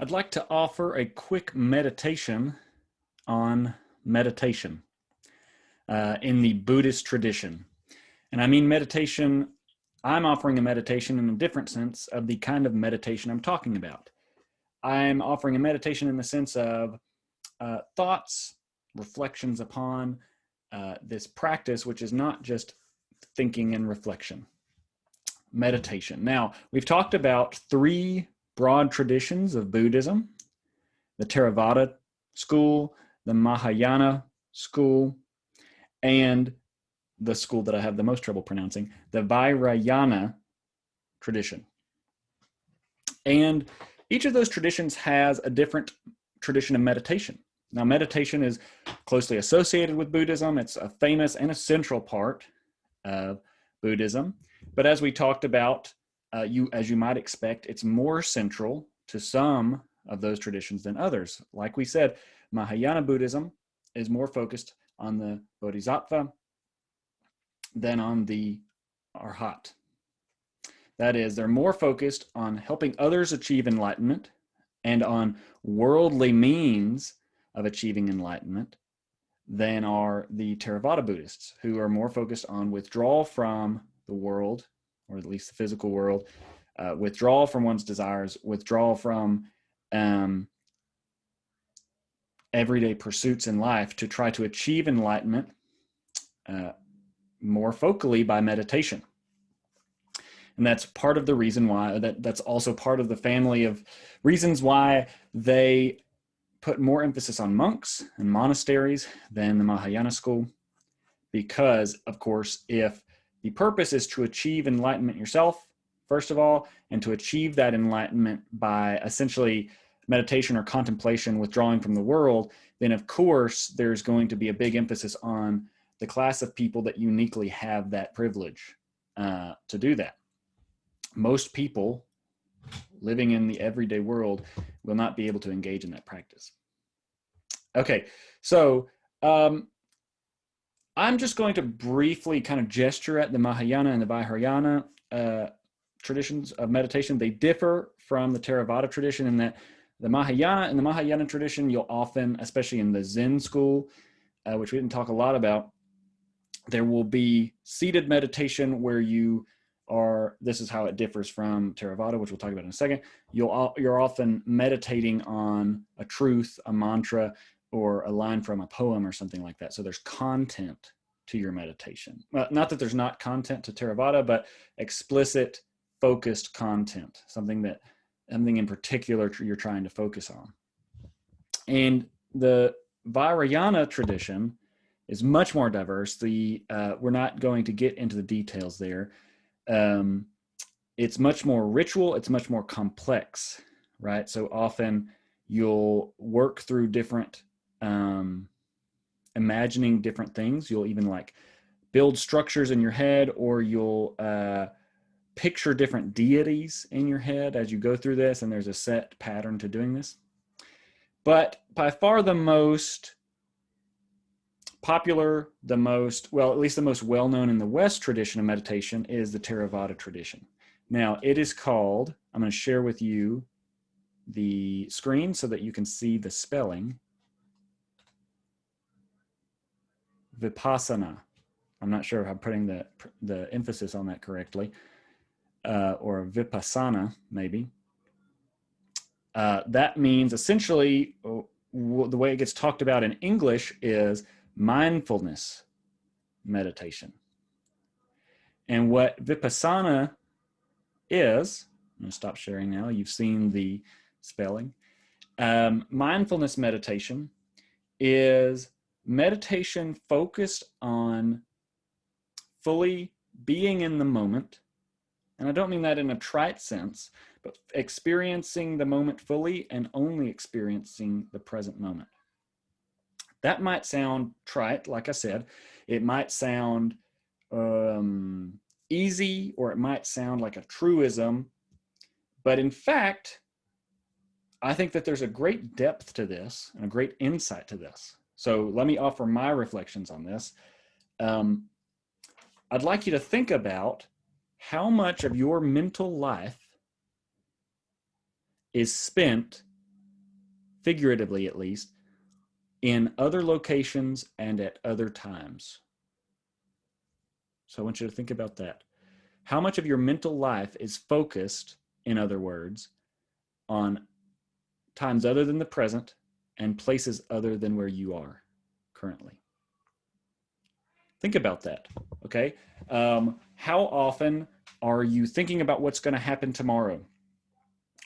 I'd like to offer a quick meditation on meditation in the Buddhist tradition. And I mean meditation, I'm offering a meditation in a different sense of the kind of meditation I'm talking about. I'm offering a meditation in the sense of thoughts, reflections upon this practice, which is not just thinking and reflection. Meditation. Now, we've talked about three broad traditions of Buddhism: the Theravada school, the Mahayana school, and the school that I have the most trouble pronouncing, the Vajrayana tradition. And each of those traditions has a different tradition of meditation. Now, meditation is closely associated with Buddhism. It's a famous and a central part of Buddhism. But as we talked about, as you might expect, it's more central to some of those traditions than others. Like we said, Mahayana Buddhism is more focused on the Bodhisattva than on the Arhat. That is, they're more focused on helping others achieve enlightenment and on worldly means of achieving enlightenment than are the Theravada Buddhists, who are more focused on withdrawal from the world, or at least the physical world, withdrawal from one's desires, withdrawal from everyday pursuits in life to try to achieve enlightenment more focally by meditation. And that's part of the reason why, that's also part of the family of reasons why they put more emphasis on monks and monasteries than the Mahayana school. Because, of course, if the purpose is to achieve enlightenment yourself, first of all, and to achieve that enlightenment by essentially meditation or contemplation, withdrawing from the world, then of course there's going to be a big emphasis on the class of people that uniquely have that privilege to do that. Most people living in the everyday world will not be able to engage in that practice. Okay, so I'm just going to briefly kind of gesture at the Mahayana and the Vajrayana traditions of meditation. They differ from the Theravada tradition in that the Mahayana tradition, you'll often, especially in the Zen school, which we didn't talk a lot about, there will be seated meditation where you are, this is how it differs from Theravada, which we'll talk about in a second. You're often meditating on a truth, a mantra, or a line from a poem or something like that. So there's content to your meditation. Not that there's not content to Theravada, but explicit, focused content, something in particular you're trying to focus on. And the Vajrayana tradition is much more diverse. We're not going to get into the details there. It's much more ritual. It's much more complex, right? So often you'll work through different, imagining different things. You'll even like build structures in your head, or you'll picture different deities in your head as you go through this, and there's a set pattern to doing this. But by far the most popular, at least the most well-known in the West tradition of meditation is the Theravada tradition. Now, it is called, I'm going to share with you the screen so that you can see the spelling. Vipassana. I'm not sure if I'm putting the emphasis on that correctly, or Vipassana, maybe. That means essentially, the way it gets talked about in English is mindfulness meditation. And what Vipassana is, I'm going to stop sharing now. You've seen the spelling. Mindfulness meditation is meditation focused on fully being in the moment. And I don't mean that in a trite sense, but experiencing the moment fully and only experiencing the present moment. That might sound trite, like I said. It might sound easy, or it might sound like a truism. But in fact, I think that there's a great depth to this and a great insight to this. So let me offer my reflections on this. I'd like you to think about how much of your mental life is spent figuratively at least, in other locations and at other times. So I want you to think about that. How much of your mental life is focused, in other words, on times other than the present and places other than where you are currently? Think about that, okay? How often are you thinking about what's going to happen tomorrow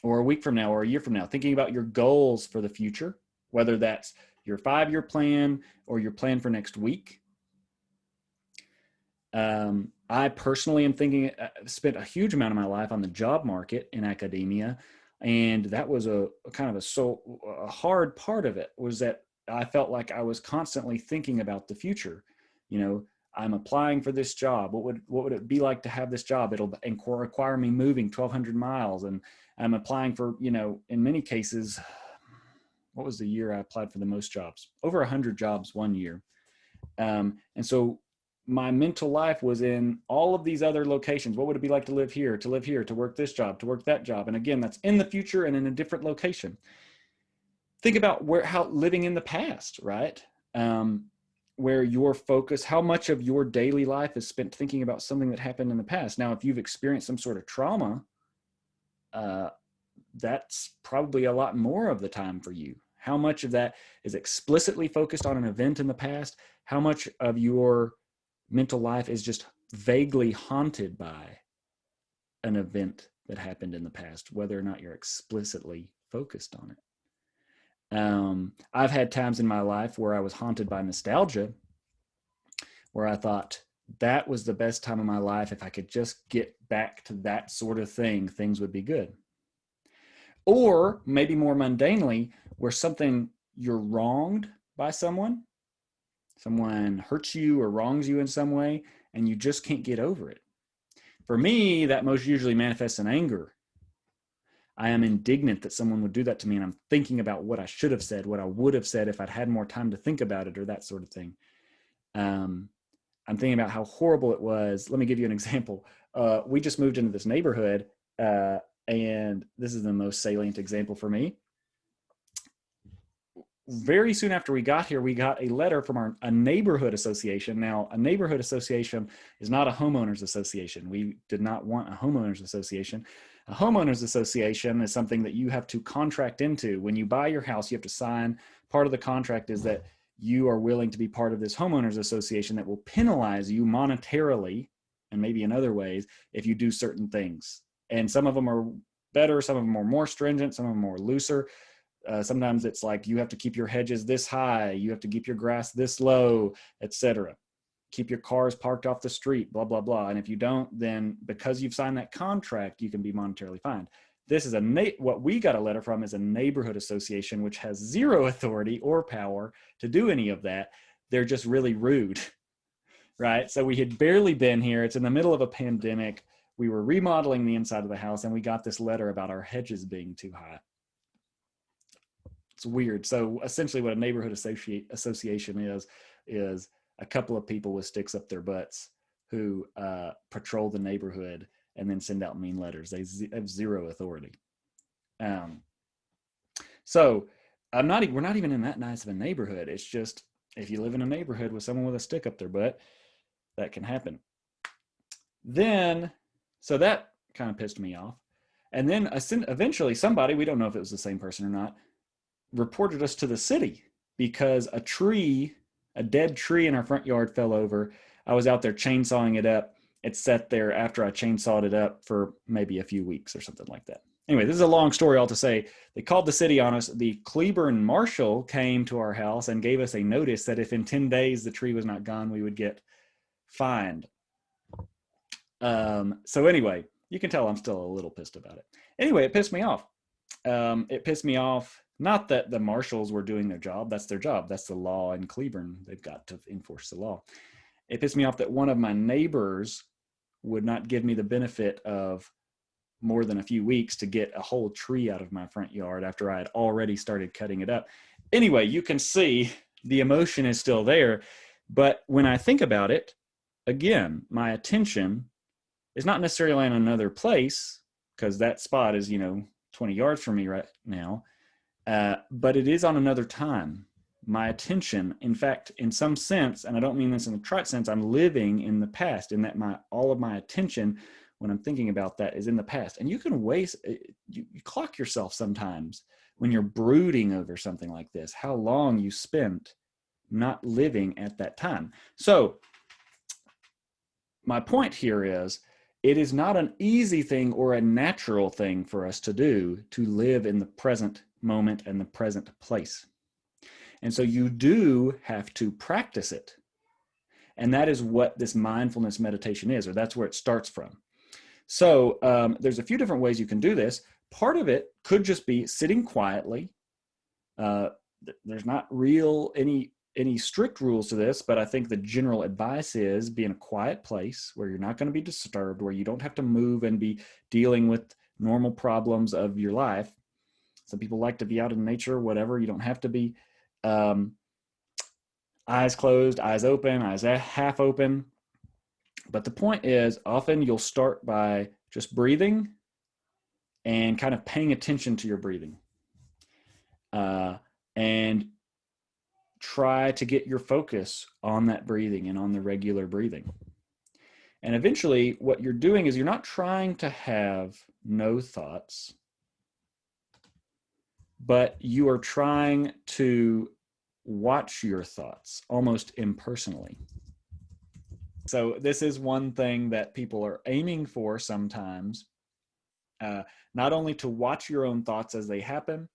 or a week from now or a year from now, thinking about your goals for the future, whether that's your 5-year plan or your plan for next week? I personally am thinking, spent a huge amount of my life on the job market in academia, and that was a kind of a hard part of it, was that I felt like I was constantly thinking about the future. You know, I'm applying for this job. What would it be like to have this job? It'll require me moving 1,200 miles, and I'm applying for, you know, in many cases, what was the year I applied for the most jobs? Over 100 jobs one year. And so my mental life was in all of these other locations. What would it be like to live here, to work this job, to work that job? And again, that's in the future and in a different location. Think about how living in the past, right? Where your focus, how much of your daily life is spent thinking about something that happened in the past. Now, if you've experienced some sort of trauma, that's probably a lot more of the time for you. How much of that is explicitly focused on an event in the past? How much of your mental life is just vaguely haunted by an event that happened in the past, whether or not you're explicitly focused on it? I've had times in my life where I was haunted by nostalgia, where I thought that was the best time of my life. If I could just get back to that sort of thing, things would be good. Or maybe more mundanely, where you're wronged by someone hurts you or wrongs you in some way, and you just can't get over it. For me, that most usually manifests in anger. I am indignant that someone would do that to me, and I'm thinking about what I should have said, what I would have said if I'd had more time to think about it, or that sort of thing. I'm thinking about how horrible it was. Let me give you an example. We just moved into this neighborhood, and this is the most salient example for me. Very soon after we got here, we got a letter from a neighborhood association. Now, a neighborhood association is not a homeowners association. We did not want a homeowners association. A homeowners association is something that you have to contract into. When you buy your house, you have to sign. Part of the contract is that you are willing to be part of this homeowners association that will penalize you monetarily, and maybe in other ways, if you do certain things. And some of them are better, some of them are more stringent, some of them are more looser. Sometimes it's like you have to keep your hedges this high, you have to keep your grass this low, etc. Keep your cars parked off the street, blah, blah, blah. And if you don't, then because you've signed that contract, you can be monetarily fined. This is what we got a letter from is a neighborhood association, which has zero authority or power to do any of that. They're just really rude, right? So we had barely been here. It's in the middle of a pandemic. We were remodeling the inside of the house, and we got this letter about our hedges being too high. It's weird. So essentially what a neighborhood association is a couple of people with sticks up their butts who patrol the neighborhood and then send out mean letters. They have zero authority. So we're not even in that nice of a neighborhood. It's just, if you live in a neighborhood with someone with a stick up their butt, that can happen. So that kind of pissed me off. And then eventually somebody, we don't know if it was the same person or not, reported us to the city because a dead tree in our front yard fell over. I was out there chainsawing it up. It sat there after I chainsawed it up for maybe a few weeks or something like that. Anyway, this is a long story all to say. They called the city on us. The Cleburne Marshal came to our house and gave us a notice that if in 10 days the tree was not gone, we would get fined. So anyway, you can tell I'm still a little pissed about it. Anyway, it pissed me off. It pissed me off. Not that the marshals were doing their job. That's their job. That's the law in Cleburne. They've got to enforce the law. It pissed me off that one of my neighbors would not give me the benefit of more than a few weeks to get a whole tree out of my front yard after I had already started cutting it up. Anyway, you can see the emotion is still there. But when I think about it, again, my attention is not necessarily in another place, because that spot is, 20 yards from me right now. but it is on another time. My attention, in fact, in some sense, and I don't mean this in a trite sense, I'm living in the past, in that all of my attention when I'm thinking about that is in the past. And you can waste, you clock yourself sometimes when you're brooding over something like this, how long you spent not living at that time. So my point here is, it is not an easy thing or a natural thing for us to do, to live in the present moment and the present place. And so you do have to practice it. And that is what this mindfulness meditation is, or that's where it starts from. So there's a few different ways you can do this. Part of it could just be sitting quietly. There's not any strict rules to this, but I think the general advice is be in a quiet place where you're not going to be disturbed, where you don't have to move and be dealing with normal problems of your life. Some people like to be out in nature, whatever. You don't have to be eyes closed, eyes open, eyes half open. But the point is, often you'll start by just breathing and kind of paying attention to your breathing. And try to get your focus on that breathing and on the regular breathing. And eventually what you're doing is you're not trying to have no thoughts, but you are trying to watch your thoughts almost impersonally. So this is one thing that people are aiming for sometimes, not only to watch your own thoughts as they happen,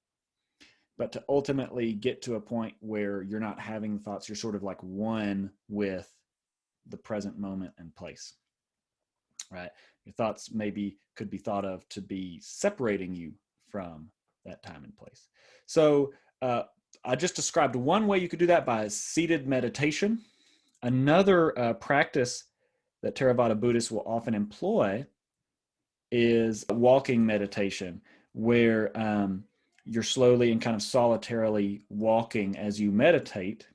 but to ultimately get to a point where you're not having thoughts, you're sort of like one with the present moment and place, right? Your thoughts maybe could be thought of to be separating you from that time and place. So I just described one way you could do that by seated meditation. Another practice that Theravada Buddhists will often employ is walking meditation, where you're slowly and kind of solitarily walking as you meditate.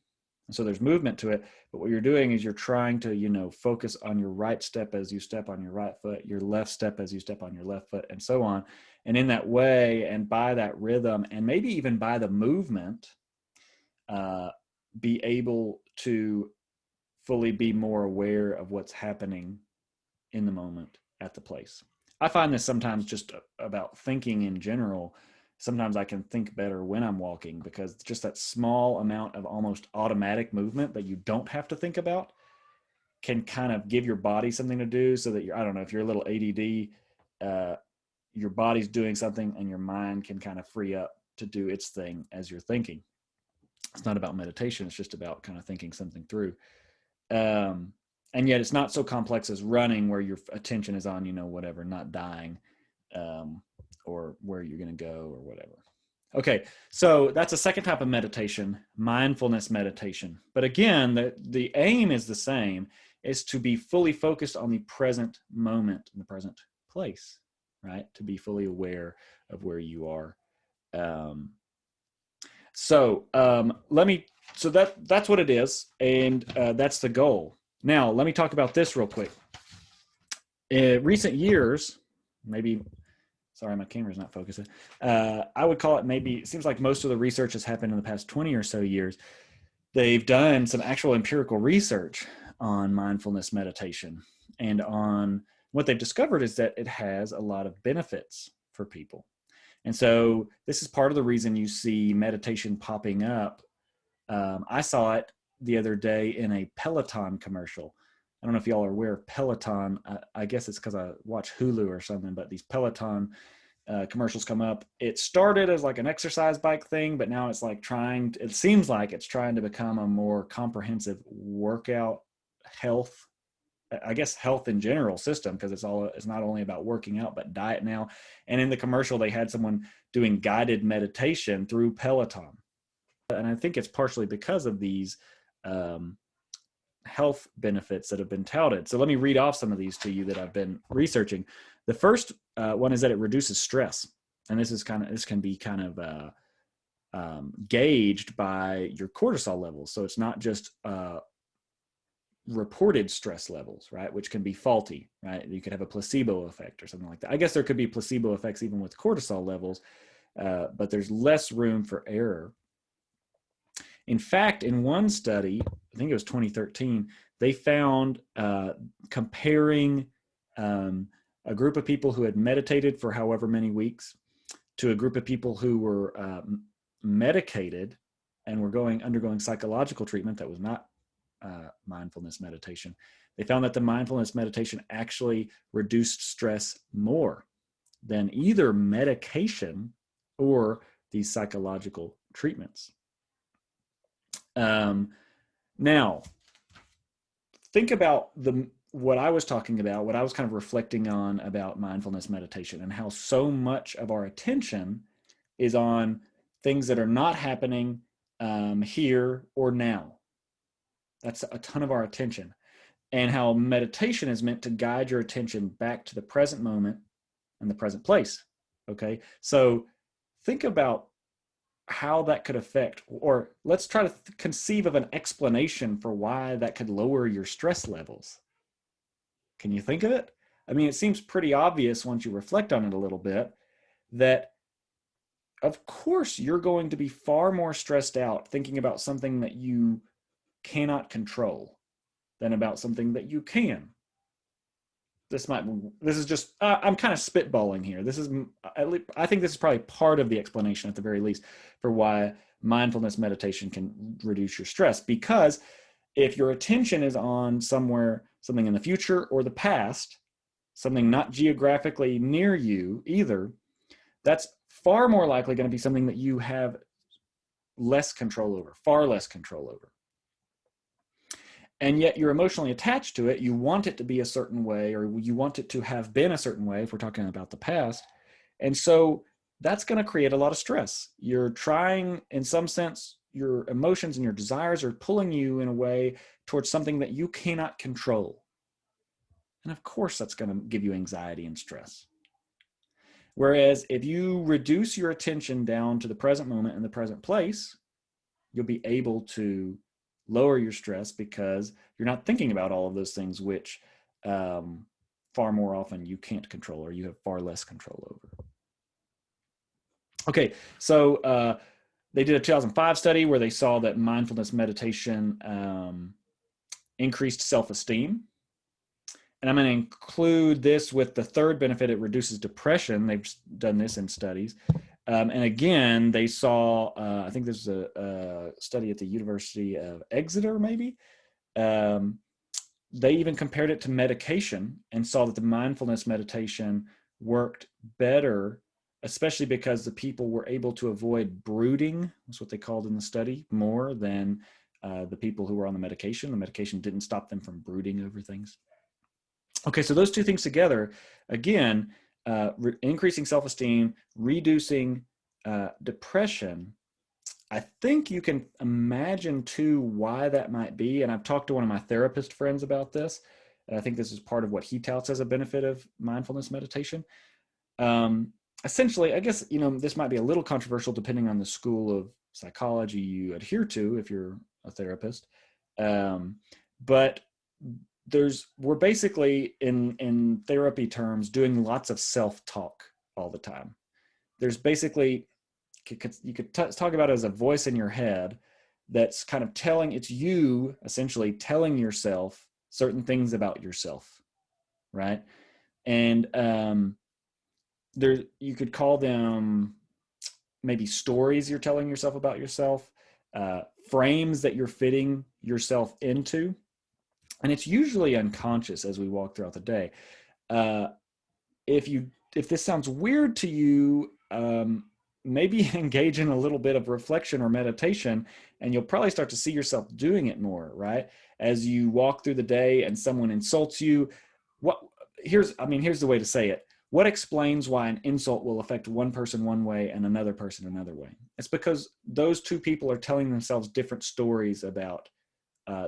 So there's movement to it, but what you're doing is you're trying to, focus on your right step as you step on your right foot, your left step as you step on your left foot, and so on. And in that way, and by that rhythm, and maybe even by the movement, be able to fully be more aware of what's happening in the moment at the place. I find this sometimes just about thinking in general. Sometimes I can think better when I'm walking, because just that small amount of almost automatic movement that you don't have to think about can kind of give your body something to do, so that I don't know, if you're a little ADD, your body's doing something and your mind can kind of free up to do its thing as you're thinking. It's not about meditation. It's just about kind of thinking something through. And yet it's not so complex as running, where your attention is on, whatever, not dying, or where you're going to go or whatever. Okay, so that's a second type of meditation, mindfulness meditation. But again, the aim is the same, is to be fully focused on the present moment and the present place, right? To be fully aware of where you are. So that's what it is, and that's the goal. Now, let me talk about this real quick. In recent years, maybe, sorry, my camera's not focusing. I would call it, maybe, it seems like most of the research has happened in the past 20 or so years. They've done some actual empirical research on mindfulness meditation, and on what they've discovered is that it has a lot of benefits for people. And so this is part of the reason you see meditation popping up. I saw it the other day in a Peloton commercial. I don't know if y'all are aware of Peloton. I guess it's because I watch Hulu or something, but these Peloton commercials come up. It started as like an exercise bike thing, but now it's like it seems like it's trying to become a more comprehensive workout, health in general system, because it's not only about working out, but diet now. And in the commercial, they had someone doing guided meditation through Peloton. And I think it's partially because of these health benefits that have been touted. So let me read off some of these to you that I've been researching. The first one is that it reduces stress. And this can be kind of gauged by your cortisol levels. So it's not just reported stress levels, right, which can be faulty, right? You could have a placebo effect or something like that. I guess there could be placebo effects even with cortisol levels, but there's less room for error. In fact, in one study, I think it was 2013, they found comparing a group of people who had meditated for however many weeks to a group of people who were medicated and were undergoing psychological treatment that was not mindfulness meditation. They found that the mindfulness meditation actually reduced stress more than either medication or these psychological treatments. Now, think about what I was talking about, what I was kind of reflecting on about mindfulness meditation, and how so much of our attention is on things that are not happening here or now. That's a ton of our attention. And how meditation is meant to guide your attention back to the present moment and the present place. Okay, so think about how that could affect, or let's try to conceive of an explanation for why that could lower your stress levels. Can you think of it? I mean, it seems pretty obvious once you reflect on it a little bit that, of course, you're going to be far more stressed out thinking about something that you cannot control than about something that you can. This is just, I'm kind of spitballing here. I think this is probably part of the explanation at the very least for why mindfulness meditation can reduce your stress. Because if your attention is on something in the future or the past, something not geographically near you either, that's far more likely going to be something that you have less control over, far less control over. And yet you're emotionally attached to it. You want it to be a certain way, or you want it to have been a certain way if we're talking about the past. And so that's going to create a lot of stress. You're trying, in some sense, your emotions and your desires are pulling you in a way towards something that you cannot control. And of course, that's going to give you anxiety and stress. Whereas if you reduce your attention down to the present moment and the present place, you'll be able to lower your stress because you're not thinking about all of those things which far more often you can't control or you have far less control over. Okay, so they did a 2005 study where they saw that mindfulness meditation increased self-esteem. And I'm going to include this with the third benefit: it reduces depression. They've done this in studies. And again, they saw, I think there's a study at the University of Exeter, maybe. They even compared it to medication and saw that the mindfulness meditation worked better, especially because the people were able to avoid brooding, that's what they called in the study, more than the people who were on the medication. The medication didn't stop them from brooding over things. Okay, so those two things together, again, increasing self-esteem, reducing depression. I think you can imagine too why that might be. And I've talked to one of my therapist friends about this. And I think this is part of what he touts as a benefit of mindfulness meditation. Essentially, I guess, this might be a little controversial depending on the school of psychology you adhere to if you're a therapist. But we're basically in therapy terms doing lots of self-talk all the time. There's basically, you could talk about it as a voice in your head that's kind of it's you essentially telling yourself certain things about yourself, right? And you could call them maybe stories you're telling yourself about yourself, frames that you're fitting yourself into. And it's usually unconscious as we walk throughout the day. If this sounds weird to you, maybe engage in a little bit of reflection or meditation, and you'll probably start to see yourself doing it more, right? As you walk through the day and someone insults you, here's the way to say it. What explains why an insult will affect one person one way and another person another way? It's because those two people are telling themselves different stories about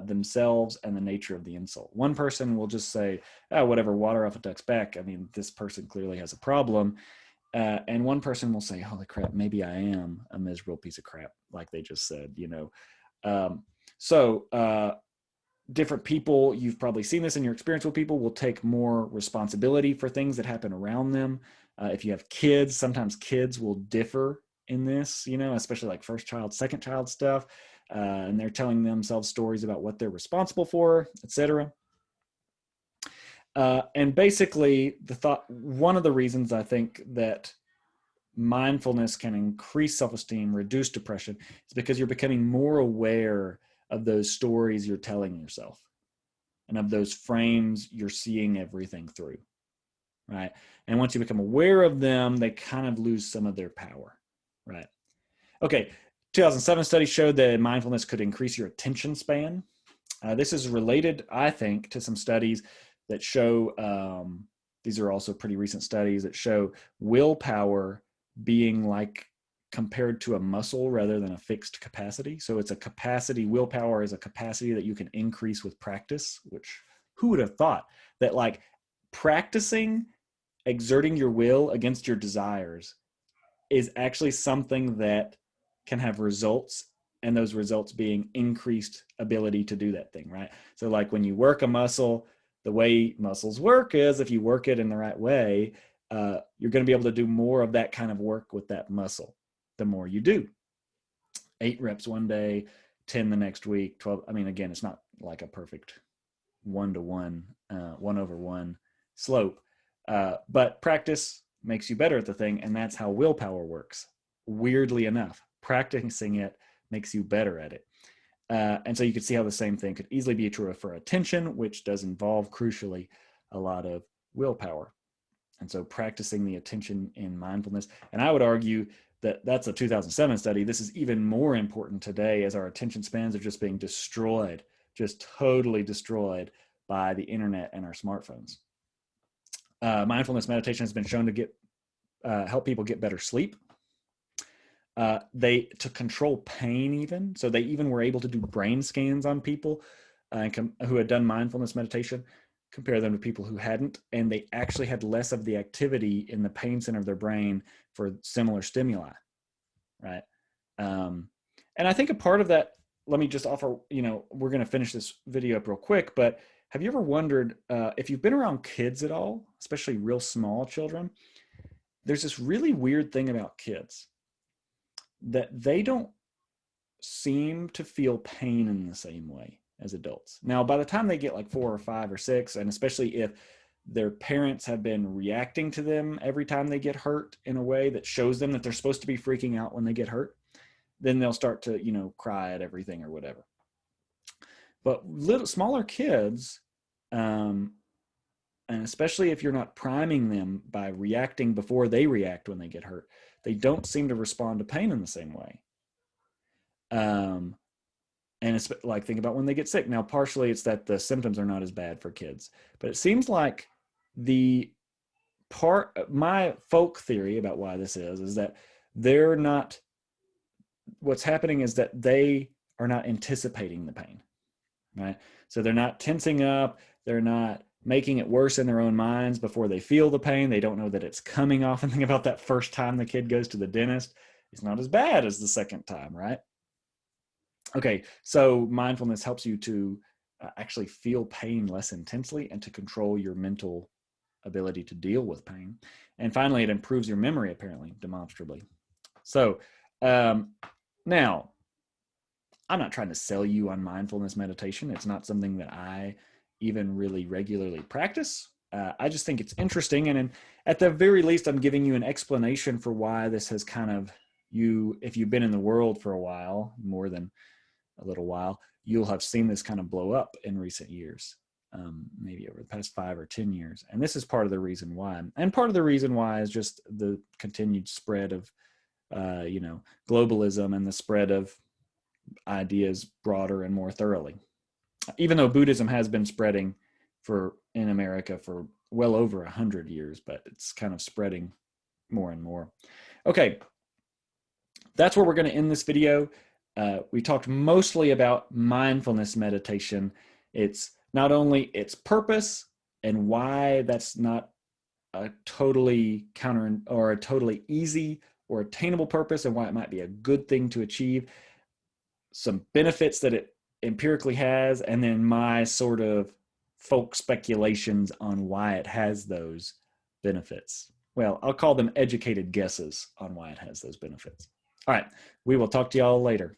themselves and the nature of the insult. One person will just say, "Oh, whatever, water off a duck's back. I mean, this person clearly has a problem." And one person will say, "Holy crap, maybe I am a miserable piece of crap," like they just said, different people, you've probably seen this in your experience with people, will take more responsibility for things that happen around them. If you have kids, sometimes kids will differ in this, you know, especially like first child, second child stuff. And they're telling themselves stories about what they're responsible for, etc. And basically, one of the reasons I think that mindfulness can increase self-esteem, reduce depression, is because you're becoming more aware of those stories you're telling yourself and of those frames you're seeing everything through, right? And once you become aware of them, they kind of lose some of their power, right? Okay, 2007 study showed that mindfulness could increase your attention span. This is related, I think, to some studies that show, these are also pretty recent studies that show willpower being like compared to a muscle rather than a fixed capacity. So it's a capacity, willpower is a capacity that you can increase with practice, which who would have thought that like practicing exerting your will against your desires is actually something that can have results, and those results being increased ability to do that thing, right? So like when you work a muscle, the way muscles work is if you work it in the right way, you're going to be able to do more of that kind of work with that muscle the more you do. 8 reps one day, 10 the next week, 12. I mean, again, it's not like a perfect 1-to-1, 1/1 slope, but practice makes you better at the thing, and that's how willpower works. Weirdly enough, practicing it makes you better at it. And so you can see how the same thing could easily be true for attention, which does involve, crucially, a lot of willpower. And so practicing the attention in mindfulness, and I would argue that that's a 2007 study. This is even more important today as our attention spans are just being destroyed, just totally destroyed by the internet and our smartphones. Mindfulness meditation has been shown to help people get better sleep. To control pain even. So they even were able to do brain scans on people who had done mindfulness meditation, compare them to people who hadn't, and they actually had less of the activity in the pain center of their brain for similar stimuli, right? And I think a part of that, let me just offer, we're going to finish this video up real quick, but have you ever wondered if you've been around kids at all, especially real small children? There's this really weird thing about kids that they don't seem to feel pain in the same way as adults. Now, by the time they get like 4 or 5 or 6, and especially if their parents have been reacting to them every time they get hurt in a way that shows them that they're supposed to be freaking out when they get hurt, then they'll start to, cry at everything or whatever. But smaller kids, and especially if you're not priming them by reacting before they react when they get hurt, they don't seem to respond to pain in the same way. And it's like, think about when they get sick. Now, partially it's that the symptoms are not as bad for kids, but it seems like my folk theory about why this is that what's happening is that they are not anticipating the pain, right? So they're not tensing up. They're not making it worse in their own minds before they feel the pain. They don't know that it's coming off. And think about that first time the kid goes to the dentist. It's not as bad as the second time, right? Okay, so mindfulness helps you to actually feel pain less intensely and to control your mental ability to deal with pain. And finally, it improves your memory, apparently, demonstrably. So now, I'm not trying to sell you on mindfulness meditation. It's not something that I even really regularly practice. I just think it's interesting. And at the very least, I'm giving you an explanation for why this has kind of, if you've been in the world for a while, more than a little while, you'll have seen this kind of blow up in recent years, maybe over the past 5 or 10 years. And this is part of the reason why. And part of the reason why is just the continued spread of, globalism and the spread of ideas broader and more thoroughly. Even though Buddhism has been spreading in America for well over 100 years, but it's kind of spreading more and more. Okay, that's where we're going to end this video. We talked mostly about mindfulness meditation. It's not only its purpose and why that's not a totally or a totally easy or attainable purpose, and why it might be a good thing to achieve, some benefits that it empirically has, and then my sort of folk speculations on why it has those benefits. well, I'll call them educated guesses on why it has those benefits. All right. We will talk to y'all later.